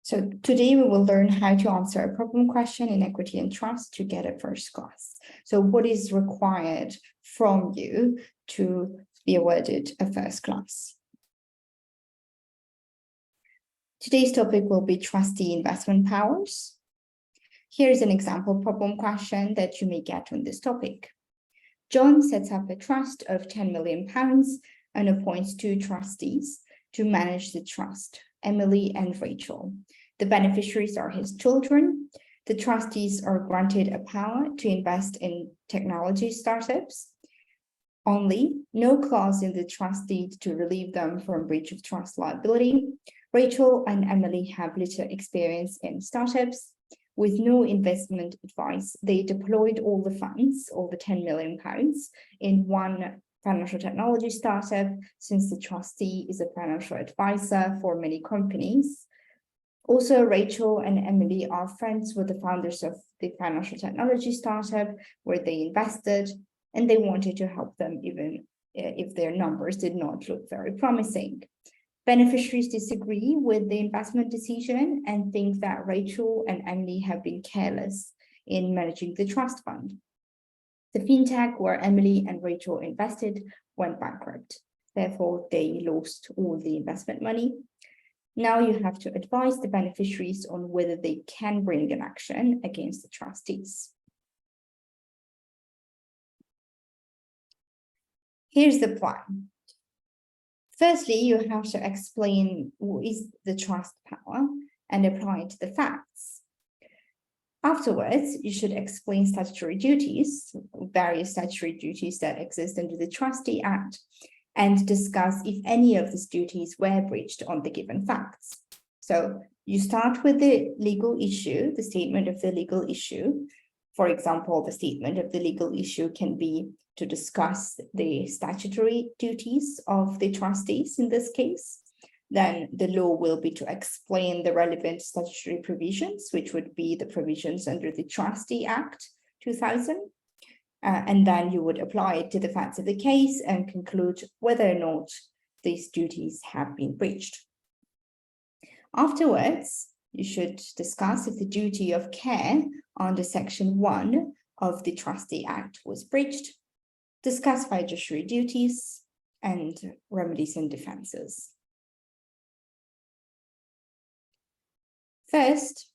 So today we will learn how to answer a problem question in equity and trust to get a first class. So what is required from you to be awarded a first class? Today's topic will be trustee investment powers. Here is an example problem question that you may get on this topic. John sets up a trust of £10 million and appoints 2 trustees to manage the trust, Emily and Rachel. The beneficiaries are his children. The trustees are granted a power to invest in technology startups only, no clause in the trust deed to relieve them from breach of trust liability. Rachel and Emily have little experience in startups. With no investment advice, they deployed all the funds, all the £10 million, in one financial technology startup, since the trustee is a financial advisor for many companies. Also, Rachel and Emily are friends with the founders of the financial technology startup where they invested, and they wanted to help them even if their numbers did not look very promising. Beneficiaries disagree with the investment decision and think that Rachel and Emily have been careless in managing the trust fund. The fintech where Emily and Rachel invested went bankrupt. Therefore, they lost all the investment money. Now you have to advise the beneficiaries on whether they can bring an action against the trustees. Here's the plan. Firstly, you have to explain what is the trust power and apply it to the facts. Afterwards, you should explain statutory duties, various statutory duties that exist under the Trustee Act, and discuss if any of these duties were breached on the given facts. So you start with the legal issue, the statement of the legal issue. For example, the statement of the legal issue can be to discuss the statutory duties of the trustees in this case. Then the law will be to explain the relevant statutory provisions, which would be the provisions under the Trustee Act 2000. And then you would apply it to the facts of the case and conclude whether or not these duties have been breached. Afterwards, you should discuss if the duty of care under Section 1 of the Trustee Act was breached, discuss fiduciary duties, and remedies and defenses. First,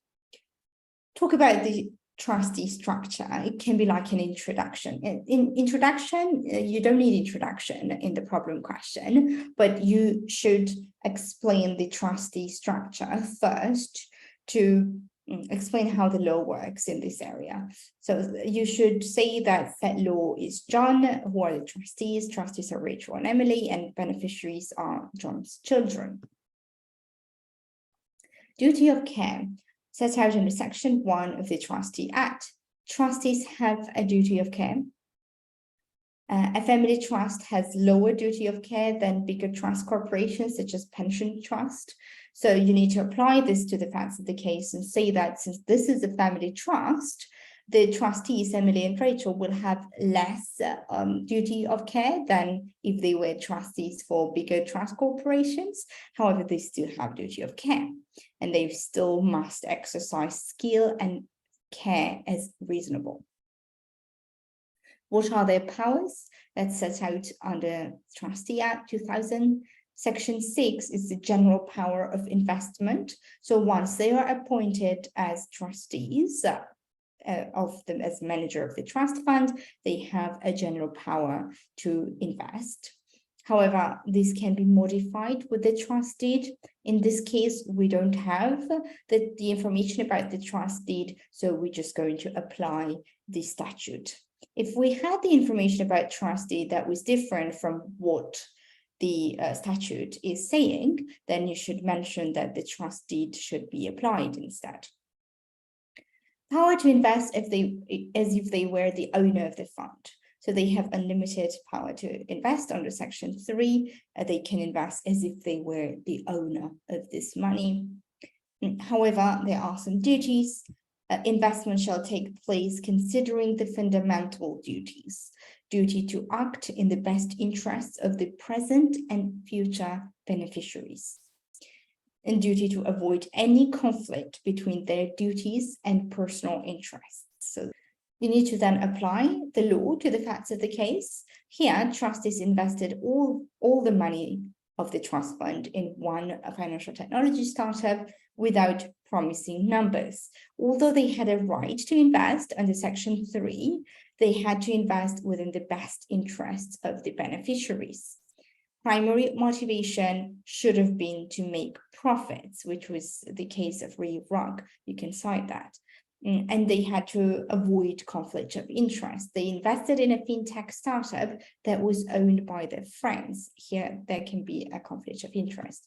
talk about the trustee structure. It can be like an introduction. In introduction, you don't need introduction in the problem question, but you should explain the trustee structure first to explain how the law works in this area. So you should say that said law is John, who are the trustees. Trustees are Rachel and Emily, and beneficiaries are John's children. Duty of care. Set out in Section 1 of the Trustee Act. Trustees have a duty of care. A family trust has lower duty of care than bigger trust corporations, such as pension trust. So you need to apply this to the facts of the case and say that since this is a family trust, the trustees, Emily and Rachel, will have less duty of care than if they were trustees for bigger trust corporations. However, they still have duty of care, and they still must exercise skill and care as reasonable. What are their powers? That's set out under Trustee Act 2000. Section 6 is the general power of investment. So once they are appointed as trustees as manager of the trust fund, they have a general power to invest. However, this can be modified with the trust deed. In this case, we don't have the information about the trust deed, so we're just going to apply the statute. If we had the information about trust deed that was different from what the statute is saying, then you should mention that the trust deed should be applied instead. Power to invest as if they were the owner of the fund. So they have unlimited power to invest under Section 3. They can invest as if they were the owner of this money. However, there are some duties. Investment shall take place considering the fundamental duties. Duty to act in the best interests of the present and future beneficiaries. and duty to avoid any conflict between their duties and personal interests. So you need to then apply the law to the facts of the case. Here, trustees invested all the money of the trust fund in one financial technology startup without promising numbers. Although they had a right to invest under Section 3, they had to invest within the best interests of the beneficiaries. Primary motivation should have been to make profits, which was the case of Rock. You can cite that. And they had to avoid conflict of interest. They invested in a fintech startup that was owned by their friends. Here, there can be a conflict of interest.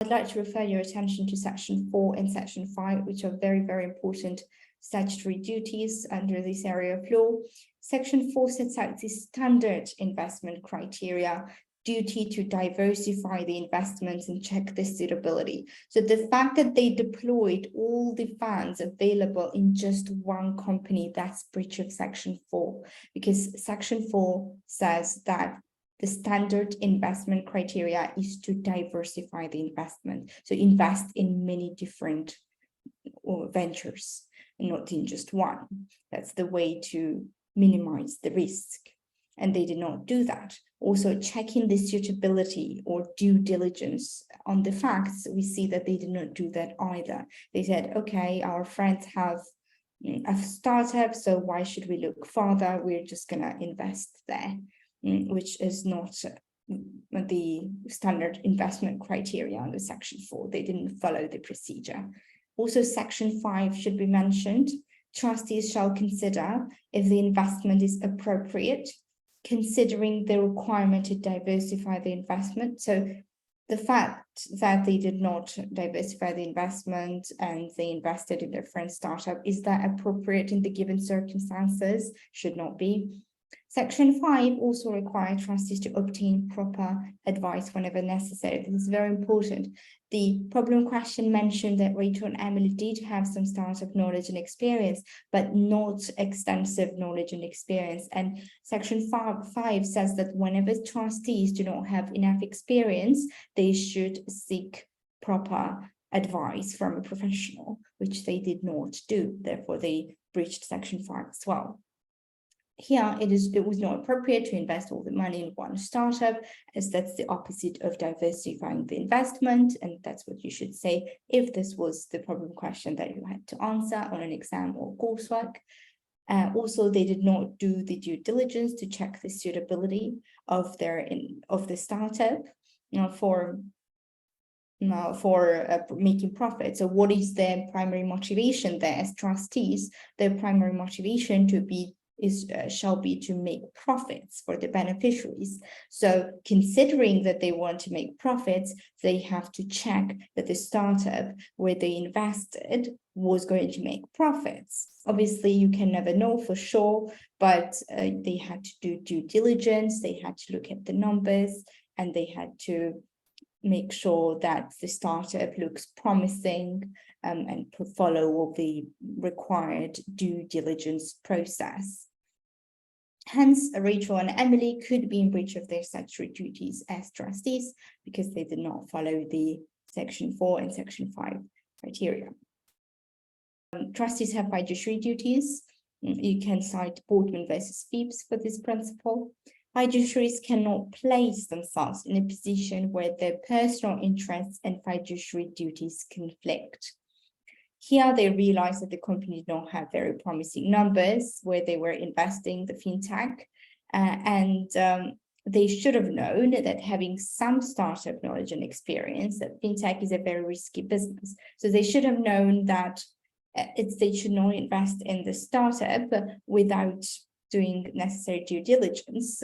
I'd like to refer your attention to Section 4 and Section 5, which are very, very important statutory duties under this area of law. Section 4 sets out the standard investment criteria, duty to diversify the investments and check the suitability. So the fact that they deployed all the funds available in just one company, that's breach of Section 4, because Section 4 says that the standard investment criteria is to diversify the investment. So invest in many different ventures, and not in just one. That's the way to minimize the risk. And they did not do that. Also, checking the suitability or due diligence on the facts, we see that they did not do that either. They said, okay, our friends have a startup, so why should we look further? We're just going to invest there, which is not the standard investment criteria under Section 4. They didn't follow the procedure. Also, Section 5 should be mentioned. Trustees shall consider if the investment is appropriate, considering the requirement to diversify the investment. So the fact that they did not diversify the investment and they invested in their friend's startup, is that appropriate in the given circumstances? Should not be. Section 5 also requires trustees to obtain proper advice whenever necessary. This is very important. The problem question mentioned that Rachel and Emily did have some startup knowledge and experience, but not extensive knowledge and experience. And Section 5 says that whenever trustees do not have enough experience, they should seek proper advice from a professional, which they did not do. Therefore, they breached Section 5 as well. Here, it was not appropriate to invest all the money in one startup, as that's the opposite of diversifying the investment, and that's what you should say if this was the problem question that you had to answer on an exam or coursework. Also, they did not do the due diligence to check the suitability of the startup for making profit. So what is their primary motivation there as trustees? Their primary motivation shall be to make profits for the beneficiaries. So considering that they want to make profits, they have to check that the startup where they invested was going to make profits. Obviously, you can never know for sure, but they had to do due diligence, they had to look at the numbers, and they had to make sure that the startup looks promising and follow all the required due diligence process. Hence, Rachel and Emily could be in breach of their statutory duties as trustees because they did not follow the Section 4 and Section 5 criteria. Trustees have fiduciary duties. You can cite Boardman versus Phelps for this principle. Fiduciaries cannot place themselves in a position where their personal interests and fiduciary duties conflict. Here, they realized that the company did not have very promising numbers where they were investing the fintech, and they should have known that having some startup knowledge and experience, that fintech is a very risky business. So they should have known that they should not invest in the startup without doing necessary due diligence.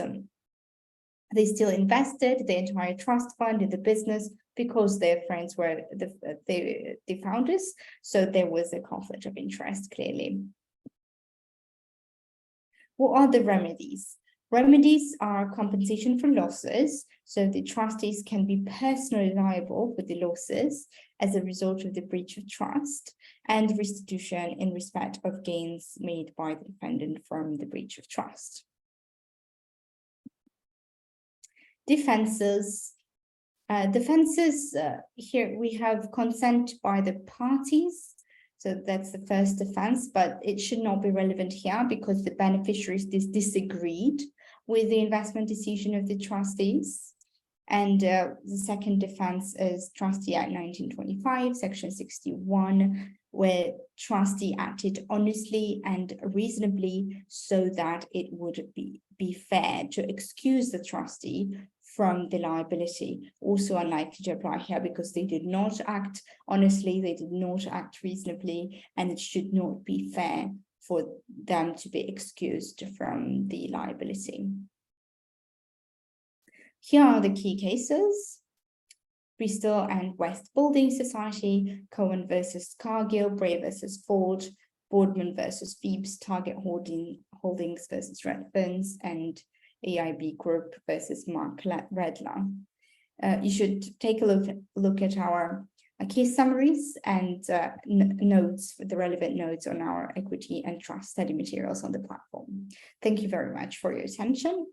They still invested the entire trust fund in the business because their friends were the founders. So there was a conflict of interest, clearly. What are the remedies? Remedies are compensation for losses. So the trustees can be personally liable for the losses as a result of the breach of trust, and restitution in respect of gains made by the defendant from the breach of trust. Defenses Defenses, here we have consent by the parties. So that's the first defense, but it should not be relevant here because the beneficiaries disagreed with the investment decision of the trustees. And the second defense is Trustee Act 1925, Section 61, where trustee acted honestly and reasonably so that it would be fair to excuse the trustee from the liability. Also unlikely to apply here because they did not act honestly, they did not act reasonably, and it should not be fair for them to be excused from the liability. Here are the key cases. Bristol and West Building Society, Cohen versus Cargill, Bray versus Ford, Boardman versus Phoebes, Target Holdings versus Redburns, and AIB Group versus Mark Redler. You should take a look at our case summaries and notes, the relevant notes on our equity and trust study materials on the platform. Thank you very much for your attention.